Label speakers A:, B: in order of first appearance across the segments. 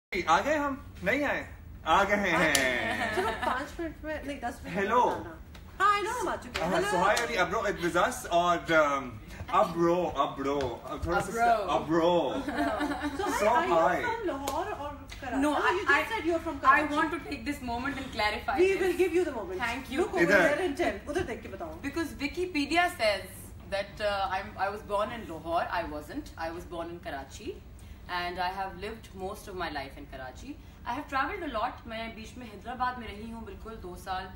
A: आ गए हम नहीं आए आ गए हैं
B: चलो 5 मिनट में नहीं 10 मिनट
A: हेलो
B: हाँ आई नो हम आ चुके हैं
A: so hi Ali abro it was us और abro थोड़ा सा abro
B: so are you from Lahore or Karachi?
C: No,
B: you just said you're from Karachi.
C: I want to take this moment and clarify.
B: We
C: this.
B: will give you the moment.
C: Thank you.
B: Look over there and tell. उधर देख के बताओ.
C: Because Wikipedia says that I was born in Lahore. I wasn't. I was born in Karachi. And I have lived most of my life in Karachi. I have travelled a lot. मैं बीच में हैदराबाद में रही हूँ बिल्कुल 2 साल,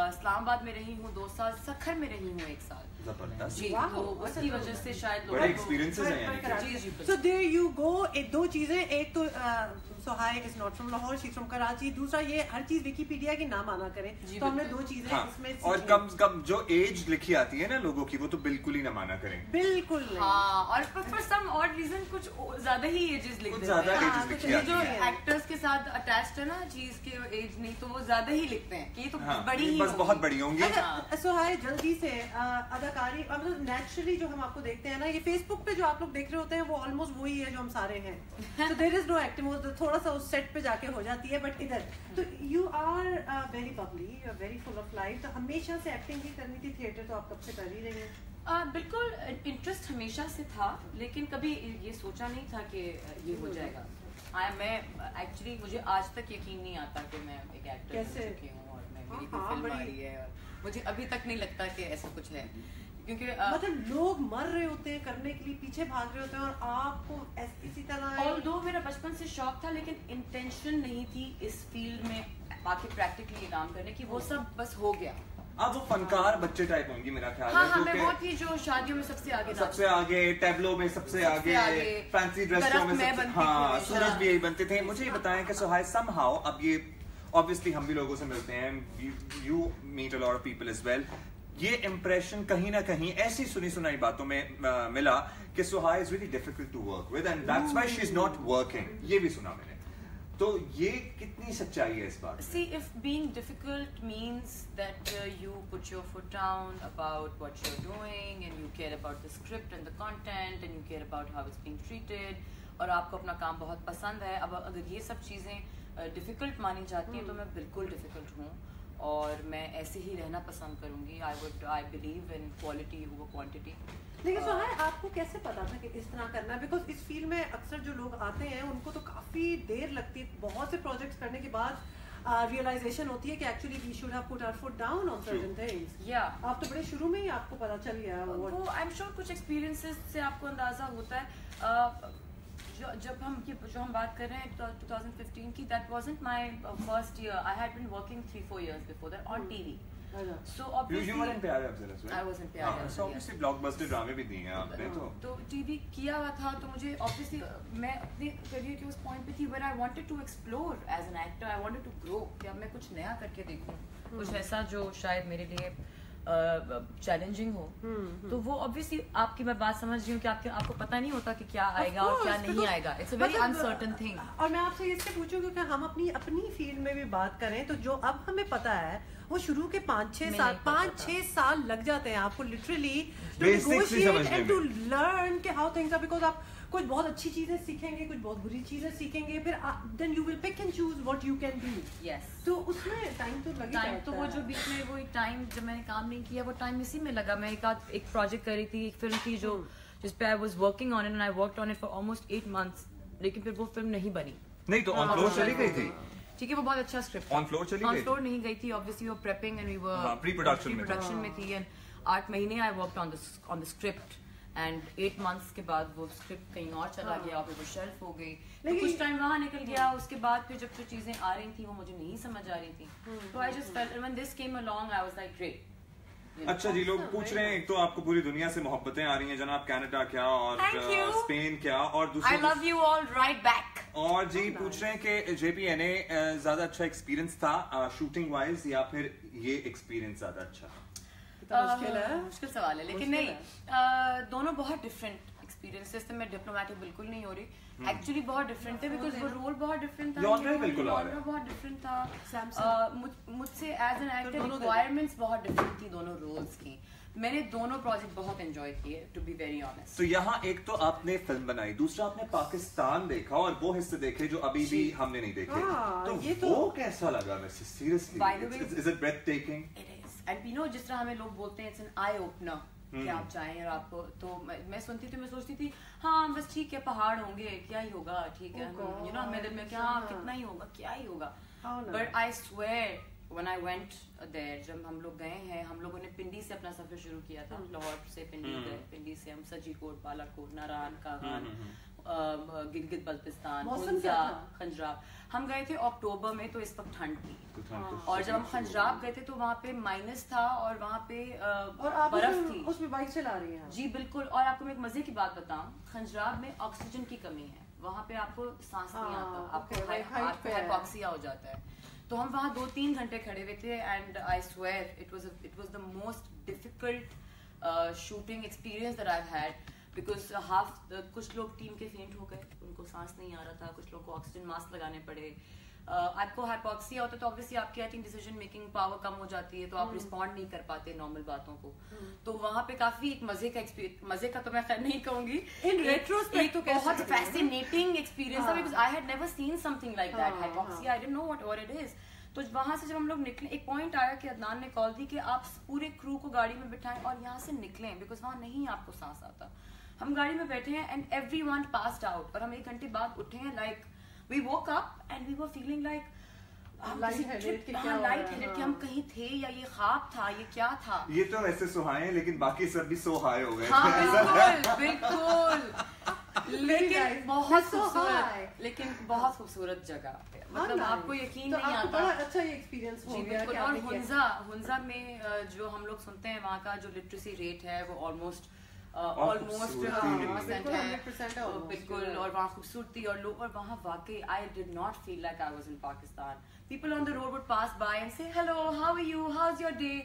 C: इस्लामाबाद में रही हूँ 2 साल, सखर में रही हूँ 1 साल. जी, तो उसकी वजह से शायद
A: बड़े एक्सपीरियंसेस हैं
C: जी जी.
B: So there you go. दो चीजें, एक तो Sohai is not from Lahore, she's from Karachi. दूसरा ये हर चीज विकिपीडिया की ना माना करें. तो हमने 2 चीजें इसमें सीखी.
A: और कम से कम जो एज लिखी आती है ना लोगों की वो तो बिल्कुल ही ना माना करें.
B: बिल्कुल नहीं.
C: हाँ, और for some odd reason कुछ ज्यादा ही एजेस लिख देते हैं.
A: ज्यादा एजेस लिखी आती
C: जो
A: है.
C: एक्टर्स के साथ अटैच्ड है ना चीज के एज नहीं तो वो ज्यादा ही लिखते हैं कि ये तो बड़ी ही
A: बस बहुत बड़ी होंगी.
B: Sohai जल्दी से अदाकारी मतलब नेचुरली जो हम आपको देखते हैं ना, ये फेसबुक पे जो आप लोग देख रहे होते हैं वो ऑलमोस्ट वही है जो हम सारे हैं. So there is no acting, वो थोड़ा सा उस सेट पे जाके हो जाती है. बट इधर तो you are very bubbly, you are very full of life. तो हमेशा से एक्टिंग ही करनी थी, थिएटर तो आप कब से कर ही रही हैं?
C: बिल्कुल इंटरेस्ट हमेशा से था, लेकिन कभी ये सोचा नहीं था कि ये हो जाएगा. मैं एक्चुअली मुझे आज तक यकीन नहीं आता कि मैं एक एक्टर बन चुकी हूँ और मैं मेरी कोई फिल्म आ रही है. मुझे अभी तक नहीं लगता कि ऐसा कुछ है, क्योंकि
B: मतलब लोग मर रहे होते हैं करने के लिए, पीछे भाग रहे होते हैं और आपको इसी तरह.
C: ऑल्दो मेरा बचपन से शौक था, लेकिन इंटेंशन नहीं थी इस फील्ड में आके प्रैक्टिकली काम करने की. वो सब बस हो गया.
A: अब वो फनकार बच्चे टाइप होंगी मेरा ख्याल
C: है. हाँ, मैं वो थी जो शादियों में सबसे आगे
A: टैबलो में सबसे आगे फैंसी ड्रेसों में. हाँ, सूरज भी यही बनते थे. मुझे ये बताएं कि सोहाई समहाउ, अब ये ऑब्वियसली हम भी लोगों से मिलते हैं, you meet a lot of people as well, ये इम्प्रेशन कहीं ना कहीं ऐसी सुनी सुनाई बातों में मिला कि सोहाई is really difficult to work with and that's why she is not working. ये भी सुना मैंने. तो ये कितनी सच्चाई है इस बात?
C: See, if being difficult means that you put your foot down about what you're doing and you care about the script and the content and you care about how it's being treated और आपको अपना काम बहुत पसंद है. अब अगर ये सब चीज़ें डिफिकल्ट मानी जाती हैं तो मैं बिल्कुल डिफिकल्ट हूँ और मैं ऐसे ही रहना पसंद करूँगी. I believe in quality over quantity.
B: लेकिन सोहाई आपको कैसे पता था कि इस तरह करना है? बिकॉज इस फील्ड में अक्सर जो लोग आते हैं उनको तो काफी देर लगती है, बहुत से प्रोजेक्ट्स करने के बाद रियलाइजेशन होती है कि actually we should have put our foot down on certain things.
C: या
B: आप तो बड़े शुरू में ही आपको पता चल गया.
C: वो आई एम श्योर कुछ एक्सपीरियंसेस से आपको अंदाजा होता है. जब हम बात कर रहे हैं 2015 की, that wasn't my first year. I had been working 3-4 years before that on TV. So obviously
A: you were in प्यारे Afzal as well.
C: I was in प्यारे अफजल.
A: So obviously blockbuster ड्रामे भी दिए हैं आपने.
C: तो TV किया हुआ था, तो मुझे obviously मैं अपने करियर के उस पॉइंट पे थी where I wanted to explore as an actor. I wanted to grow. कि अब मैं कुछ नया करके देखूं, कुछ ऐसा जो शायद मेरे लिए चैलेंजिंग हो. तो वो ऑब्वियसली आपकी मैं बात समझ रही हूँ कि आपको पता नहीं होता कि क्या आएगा और क्या नहीं आएगा. It's a very uncertain thing.
B: और मैं आपसे इससे पूछूं क्योंकि हम अपनी फील्ड में भी बात करें तो जो अब हमें पता है वो शुरू के 5-6 साल लग जाते हैं आपको literally to negotiate and to learn के हाउ थिंग्स आर. बिकॉज आप कुछ बहुत अच्छी चीजें सीखेंगे, कुछ बहुत बुरी चीजें सीखेंगे, फिर then you will pick and choose what you can do.
C: Yes.
B: तो उसमें टाइम तो लगेगा.
C: तो वो जो बीच में वो टाइम जब मैंने काम नहीं किया, वो टाइम इसी में लगा. मैं एक प्रोजेक्ट कर रही थी, एक फिल्म थी जो जिस पे I was working on it and I worked on it for almost 8 months, लेकिन फिर वो फिल्म नहीं बनी.
A: नहीं तो ऑन फ्लोर चली गई थी.
C: ठीक है, वो बहुत अच्छा स्क्रिप्ट.
A: ऑन फ्लोर चली गई.
C: ऑन फ्लोर नहीं गई थी ऑब्वियसली. वो prepping and we were
A: pre production
C: में थी एंड 8 महीने I worked on the script and 8 months के बाद वो स्क्रिप्ट कहीं और चला गया, फिर वो शेल्फ हो गई. तो कुछ टाइम वहाँ निकल गया. उसके बाद फिर जब जो चीजें आ रही थी वो मुझे नहीं समझ आ रही थी. तो I just felt when this came along I was like great.
A: अच्छा जी, लोग पूछ रहे हैं एक तो आपको पूरी दुनिया से मोहब्बतें आ रही हैं जनाब, कनाडा क्या और स्पेन क्या, और दूसरी
C: I love you all right back.
A: और जी पूछ रहे हैं कि JPNA ज्यादा अच्छा एक्सपीरियंस था शूटिंग वाइज या फिर ये एक्सपीरियंस ज्यादा अच्छा?
C: मुश्किल सवाल है, लेकिन नहीं, दोनों बहुत डिफरेंट एक्सपीरियंसेस थे. मैं डिप्लोमेटिक बिल्कुल नहीं हो रही. एक्चुअली बहुत डिफरेंट थे बिकॉज वो रोल बहुत डिफरेंट था. जॉनर बहुत डिफरेंट था. मुझसे एज एन एक्टर रिक्वायरमेंट्स बहुत डिफरेंट थी दोनों रोल्स की. मैंने दोनों प्रोजेक्ट बहुत एंजॉय किए, टू बी वेरी ऑनेस्ट।
A: तो यहाँ एक तो आपने फिल्म बनाई, दूसरा आपने पाकिस्तान देखा और वो हिस्से देखे जो अभी भी हमने नहीं देखे। तो वो कैसा लगा वैसे seriously? Is it breath taking?
C: It is, and you know जिस तरह हमें लोग बोलते हैं इट्स एन आई ओपनर कि आप जाएं और आपको, तो मैं सुनती थी, मैं सोचती थी हाँ बस ठीक है पहाड़ होंगे, क्या ही होगा, ठीक है, यू नो मेरे दिल में क्या कितना ही होगा, क्या ही होगा। But I swear when I went there, जब हम लोग गए हैं, हम लोगों ने पिंडी से अपना सफर शुरू किया था, लाहौर से पिंडी गए, पिंडी से हम सजीकोट, बालाकोट, नारायण, कागान, गिलगित बल्तिस्तान, खंजराब। हम गए थे अक्टूबर में, तो इस वक्त ठंड थी, और जब हम खंजराब गए थे तो वहाँ पे माइनस था और वहाँ पे बर्फ थी।
B: उसमें बाइक चला रही हैं
C: जी बिल्कुल। और आपको मैं एक मजे की बात बताऊं, खंजराब में ऑक्सीजन की कमी है, वहाँ पे आपको सांस नहीं आता, आपको हाइपोक्सिया हो जाता है। तो हम वहाँ 2-3 घंटे खड़े हुए थे, and I swear it was the most difficult shooting experience that I had, because कुछ लोग टीम के फेंट हो गए, उनको सांस नहीं आ रहा था, कुछ लोगों को ऑक्सीजन मास्क लगाने पड़े। आपको हाइपोक्सिया होता है तो ऑब्वियसली आपकी I think decision making power कम हो जाती है, तो आप रिस्पॉन्ड नहीं कर पाते नॉर्मल बातों को। तो वहाँ पे काफी एक मजे का तो मैं खैर नहीं कहूंगी,
B: इन रेट्रोस्पेक्ट तो
C: बहुत फैसिनेटिंग एक्सपीरियंस था, because I had never seen something like that, hypoxia, I didn't know what it is. तो वहां से जब हम लोग निकले, एक पॉइंट आया कि अदनान ने कॉल दी कि आप पूरे क्रू को गाड़ी में बिठाएं और यहाँ से निकलें, बिकॉज वहां नहीं आपको सांस आता। हम गाड़ी में बैठे हैं एंड एवरीवन पास्ड आउट, और हम 1 घंटे बाद उठे हैं, like we woke up and we were feeling like light headed कि हम कहीं थे या ये ख्वाब था, ये क्या था।
A: ये तो ऐसे सुहाए, लेकिन बाकी सब भी सो हाय हो गए।
C: हाँ बिल्कुल लेकिन बहुत खूबसूरत, बहुत खूबसूरत जगह, मतलब आपको यकीन नहीं आता।
B: बड़ा अच्छा ये एक्सपीरियंस हो गया।
C: और हुंजा में जो हम लोग सुनते हैं, वहाँ का जो लिटरेसी रेट है वो ऑलमोस्ट 100% है, बिल्कुल। और वहाँ खूबसूरती और लोग, और वहाँ वाकई I did not feel like I was in Pakistan. People on the road would pass by and say, hello, how are you, how's your day?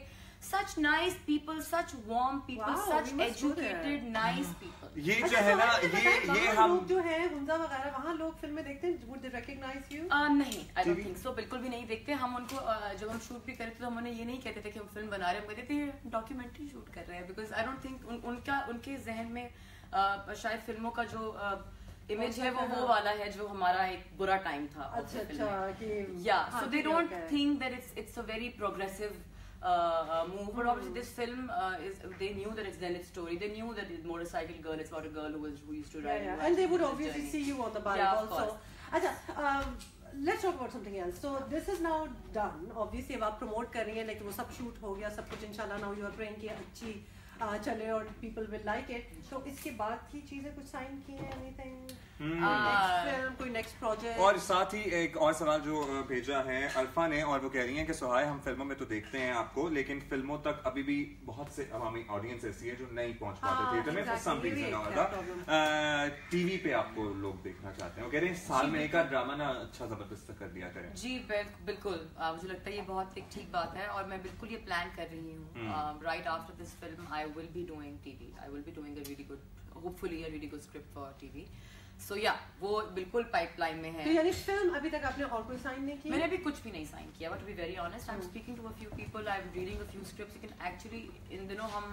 C: Such nice people, such warm people, such educated, nice people.
A: ये जो है ना, ये हम
B: लोग जो हैं हुंजा वगैरह, वहाँ लोग फिल्में देखते हैं, would they recognize you?
C: नहीं, I don't think so, बिल्कुल भी नहीं देखते। हम उनको जब हम शूट भी करते थे, हम उन्हें ये नहीं कहते थे कि हम फिल्म बना रहे हैं, हम कहते थे डॉक्यूमेंट्री शूट कर रहे हैं, बिकॉज आई डोंट थिंक उनके जहन में शायद फिल्मों का जो इमेज है वो वाला है जो हमारा एक बुरा टाइम था। So they don't think that it's a very progressive move, but obviously this film they knew that it's Zenith's story. They knew that the motorcycle girl, it's about a girl who used to ride.
B: And they would obviously see you on the bike also. Acha, let's talk about something else. So this is now done. Obviously अब आप promote कर रही हैं, like वो सब shoot हो गया, सब कुछ इंशाल्लाह now you are praying कि अच्छी चले और people will like it. तो इसके बाद की चीजें कुछ साइन की हैं, anything? नेक्स्ट फिल्म, कोई नेक्स्ट प्रोजेक्ट?
A: और साथ ही एक और सवाल जो भेजा है अल्फा ने, और वो कह रही हैं कि सुहाय हम फिल्मों में तो देखते हैं आपको, लेकिन फिल्मों तक अभी भी बहुत से अवामी ऑडियंस ऐसी है जो नहीं पहुंच पाते थिएटर में, फॉर सम रीजन और अदर। टीवी पे आपको लोग देखना चाहते हैं, वो कह रहे हैं साल में एक आध ड्रामा ना अच्छा जबरदस्त कर दिया करें।
C: जी बिल्कुल, मुझे लगता है ये बहुत एक ठीक बात है, और मैं बिल्कुल ये प्लान कर रही हूँ। Right after this film I will be doing TV, I will be doing a really good, hopefully a really good script for TV. So yeah, वो बिल्कुल पाइपलाइन में है।
B: तो यानी फिल्म अभी तक आपने और कोई साइन नहीं किया?
C: मैंने अभी कुछ भी नहीं साइन किया, but to be very honest, I'm speaking to a few people, I'm reading a few scripts. लेकिन actually इन दिनों हम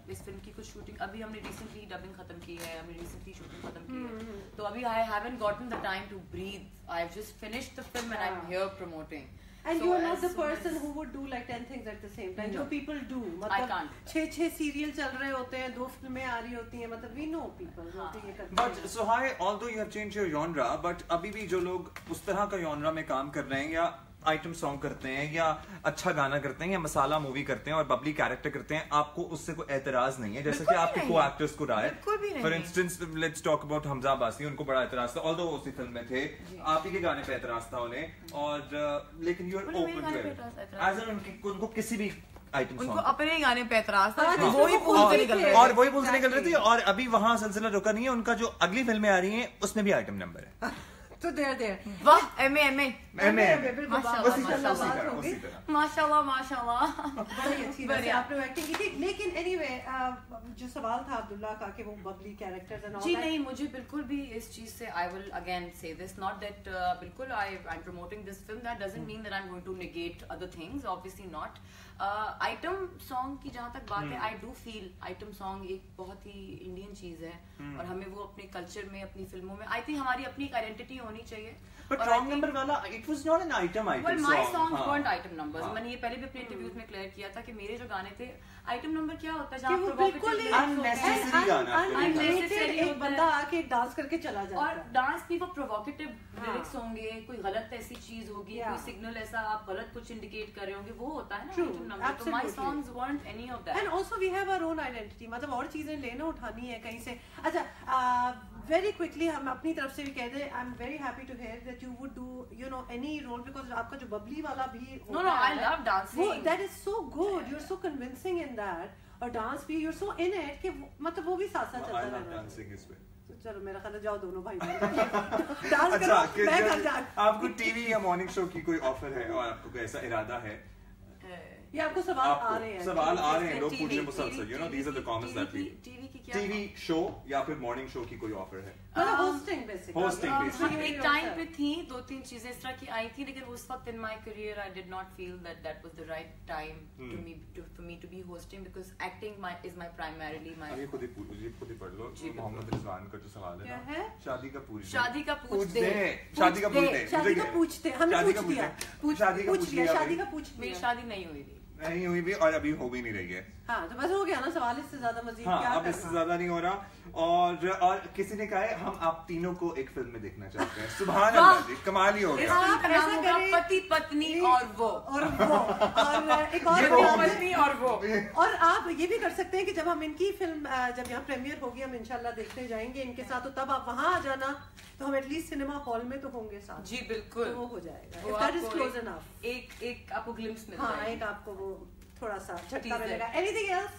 C: इस फिल्म की कुछ शूटिंग, अभी हमने recently डबिंग खत्म की है, हमने recently शूटिंग खत्म की है, तो अभी I haven't gotten the time to breathe. I've just finished the film and I'm here promoting.
B: And you are not the person who would do like 10 things at the same time. जो people do, मतलब 6 serial चल रहे होते हैं, 2 फिल्में आ रही होती हैं, मतलब we know people जो ये करते हैं।
A: But Suhai, although you have changed your genre, but अभी भी जो लोग उस तरह का genre में काम कर रहे हैं, या आइटम सॉन्ग करते हैं, या अच्छा गाना करते हैं, या मसाला मूवी करते हैं और बबली कैरेक्टर करते हैं, आपको उससे कोई एतराज नहीं है, जैसे कि आपके को एक्टर्स को रहा है। For instance let's talk about Hamza Abbasi, उनको बड़ा एतराज था, ऑल्दो उसी फिल्म में थे, आप ही के गाने पे एतराज था उन्हें, और लेकिन you are open to it, as an उनको किसी भी आइटम सॉन्ग,
C: उनको अपने ही गाने पे एतराज था,
A: वही बोल से निकल रहे थे, और वही बोल से निकल रहे थे, और अभी वहां सिलसिला रुका नहीं है, उनका जो अगली फिल्में आ रही हैं उसमें भी आइटम नंबर है।
B: So there.
C: वाह MA माशाल्लाह
B: बड़ी अच्छी तरह आपने एक्टिंग की थी। लेकिन anyway जो सवाल था अब्दुल्ला का कि वो बबली कैरेक्टर्स एंड ऑल
C: जी नहीं, मुझे बिल्कुल भी इस चीज से I will again say this, not that बिल्कुल I'm promoting this film, that doesn't mean that I'm going to negate other things, obviously not. Item song की जहाँ तक बात है, I do feel item song एक बहुत ही इंडियन चीज है और हमें वो अपने कल्चर में, अपनी फिल्मों में, आई थिंक हमारी अपनी एक आइडेंटिटी होनी चाहिए।
A: But wrong number वाला, it was not an item
C: well,
A: song.
C: my songs weren't item numbers. मैंने ये पहले भी अपने इंटरव्यूज में क्लियर किया था कि मेरे जो गाने थे, आइटम नंबर क्या होता है जहाँ
A: unnecessary गाना,
B: एक बंदा आके डांस करके चला जाता है
C: और डांस भी वो प्रोवोकेटिव लिरिक्स होंगे, कोई गलत ऐसी चीज होगी, कोई सिग्नल ऐसा आप गलत कुछ इंडिकेट कर रहे होंगे, वो होता है ना आइटम नंबर। तो my songs weren't any of that.
B: And also we have our own identity, मतलब और चीजें लेना उठानी है कहीं से। अच्छा very quickly हम अपनी तरफ से भी कह दें, I'm very happy to hear that you would do any role, because आपका जो बबली वाला भी
C: no I love dancing,
B: that is so good, you're so convincing in that, और डांस भी you're so in it कि मतलब वो भी साथ साथ चलता रहता है। चलो मेरा ख्याल जाओ दोनों भाई डांस करो, मैं घर जा।
A: आपको टीवी या मॉर्निंग शो की कोई ऑफर है और आपको कोई ऐसा इरादा है?
B: ये आपको सवाल आ रहे हैं,
A: लोग पूछ रहे हैं मुसलसल, these are the comments that we TV show या फिर मॉर्निंग शो की कोई ऑफर है?
B: Hosting basically.
C: एक टाइम पे थी 2-3 चीजें इस तरह की आई थी, लेकिन उस वक्त in my career I did not feel that was the right time for me to be hosting, because acting is my primarily my।
A: ये खुद ही पढ़ लो मोहम्मद रिजवान का जो सवाल है ना, शादी का पूछ दे।
C: मेरी शादी नहीं हुई
A: भी और अभी हो भी नहीं रही है।
B: हाँ, तो बस हो गया ना सवाल, इससे ज्यादा मजीद क्या
A: अब इससे ज्यादा नहीं हो रहा। और किसी ने कहा है हम आप तीनों को एक फिल्म में देखना चाहते हैं। सुभान अल्लाह जी, कमाल ही हो गया।
C: आप ऐसा करें, पति पत्नी और वो
B: और एक
C: पत्नी और वो।
B: और आप ये भी कर सकते हैं कि जब हम इनकी फिल्म जब यहाँ प्रीमियर होगी, हम इंशाल्लाह देखते जाएंगे इनके साथ, तो तब आप वहाँ आ जाना, तो हम एटलीस्ट सिनेमा हॉल में तो होंगे साथ।
C: जी बिल्कुल,
B: तो वो हो जाएगा। If that is close enough,
C: एक आपको ग्लिम्स मिल
B: जाएगा। हाँ, एक आपको वो थोड़ा सा झटका मिलेगा। Anything else?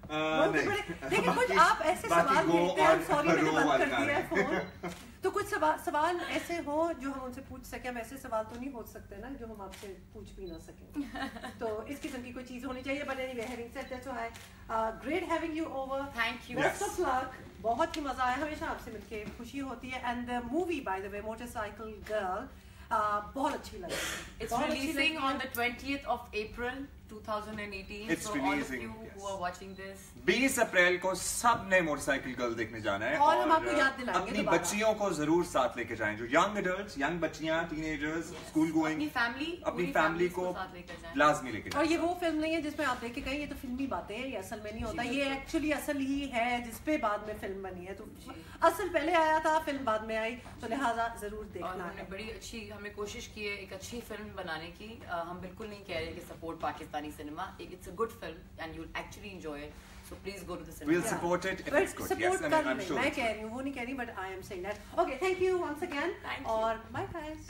B: लेकिन कुछ आप ऐसे सवाल भेजते हैं, सॉरी मैंने बंद कर दिया है फोन, तो कुछ सवाल ऐसे हो जो हम उनसे पूछ सके। हम ऐसे सवाल तो नहीं पूछ सकते ना जो हम आपसे पूछ भी ना सके, तो इस किस्म की कोई चीज होनी चाहिए। But anyway, having said that, so great having you over,
C: thank you,
B: best of luck, बहुत ही मजा आया, हमेशा आपसे मिलके खुशी होती है। And the movie by the way, motorcycle girl, बहुत अच्छी लगी।
C: It's releasing on the 20th of April 2018.
A: It's
C: so
A: releasing,
C: all of you who are watching this,
A: 20 अप्रैल को सब ने मोटरसाइकिल गर्ल देखने जाना है।
B: और हम आपको याद दिलाएंगे
A: अपनी बच्चियों को जरूर साथ लेके जाएं, जो यंग एडल्ट्स, यंग बच्चियां, टीनेजर्स, स्कूल गोइंग, अपनी फैमिली को लाजमी लेके जाएं।
B: और ये वो फिल्म नहीं है जिसमें आप देख के कहें ये तो फिल्मी बातें हैं, ये असल में नहीं होता। ये एक्चुअली असल ही है जिसपे बाद में फिल्म बनी है। तो असल पहले आया था, फिल्म बाद में आई, तो लिहाजा जरूर देखना है।
C: बड़ी अच्छी हमने कोशिश की है एक अच्छी फिल्म बनाने की। हम बिल्कुल नहीं कह रहे कि support Pakistani cinema, it's a good film and you'll actually enjoy it, so please go to the cinema.
A: We'll support it if it's good. Yes, I'm sure.
B: मैं कह रही हूँ, वो नहीं कह रही, but I am saying that. Okay, thank you once again.
C: Thank you.
B: और bye guys.